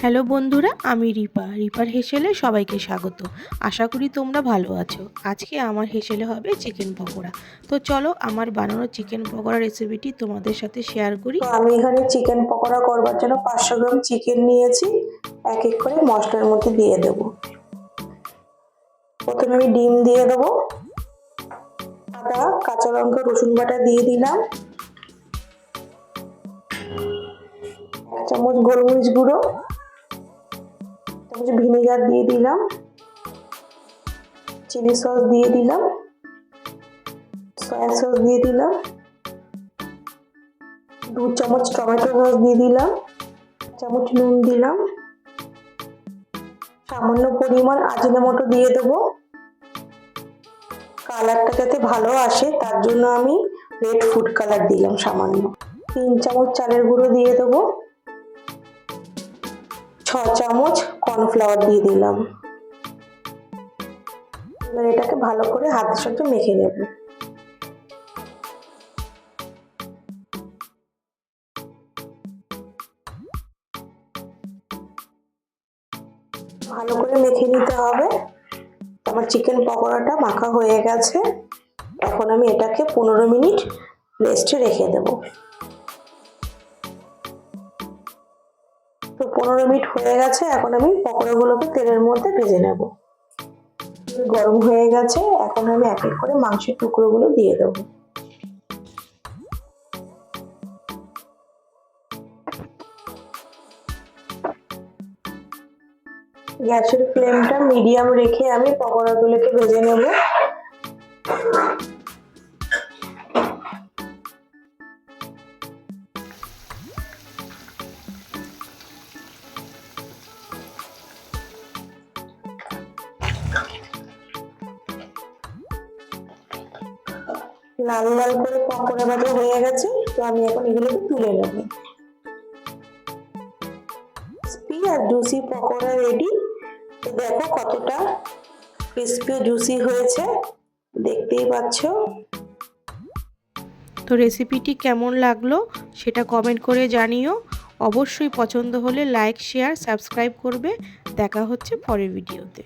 Hello বন্ধুরা, আমি reaper হেসেলে সবাইকে স্বাগত। আশা করি তোমরা ভালো আছো। আজকে আমার হেসেলে হবে চিকেন পকোড়া। তো চলো আমার বানানো চিকেন পকোড়া রেসিপিটি তোমাদের সাথে শেয়ার করি। তো আমি এখানে চিকেন পকোড়া করবার জন্য 500 গ্রাম চিকেন নিয়েছি। এক এক করে মশলার মধ্যে দিয়ে দেব। প্রথমে আমি ডিম দিয়ে দেব, আদা, কাঁচা লঙ্কা, রসুন বাটা দিয়ে দিলাম, 1 চামচ গোলমরিচ গুঁড়ো, 1 চামচ ভিনেগার দিয়ে দিলাম, চিলি সস দিয়ে দিলাম, সয়া সস দিয়ে দিলাম, 2 চামচ টমেটো সস দিয়ে দিলাম, 1 চামচ নুন দিলাম, সামান্য পরিমাণ আজিনামোটো দিয়ে দেবো। কালারটা যাতে ভালো আসে তার জন্য আমি রেড ফুড কালার দিলাম সামান্য। 3 চামচ চালের গুঁড়ো দিয়ে দেবো, 6 চামচ কর্নফ্লাওয়ার দিয়ে দিলাম। এবার এটাকে ভালো করে হাতের সাথে মেখে নেব। ভালো করে মেখে নিতে হবে। আমার চিকেন পকোড়াটা মাখা হয়ে গেছে। এখন আমি এটাকে 15 মিনিট রেস্টে রেখে দেব। তো 15 মিনিট হয়ে গেছে। এখন আমি পকোড়াগুলোকে তেলের মধ্যে ভেজে নেব। গরম হয়ে গেছে। এখন আমি এক এক করে মাংসের টুকরোগুলো দিয়ে দেবো। গ্যাসের ফ্লেমটা মিডিয়াম রেখে আমি পকোড়াগুলোকে ভেজে নেব। লাল লাল করে পকোড়া ভাজা হয়ে গেছে। তো আমি এখন এগুলোকে তুলে নেব। ক্রিসপি আর জুসি পকোড়া রেডি। তো দেখো কতটা ক্রিসপি জুসি হয়েছে, দেখতেই পাচ্ছ। তো রেসিপিটি কেমন লাগলো সেটা কমেন্ট করে জানিও। অবশ্যই পছন্দ হলে লাইক, শেয়ার, সাবস্ক্রাইব করবে। দেখা হচ্ছে পরের ভিডিওতে।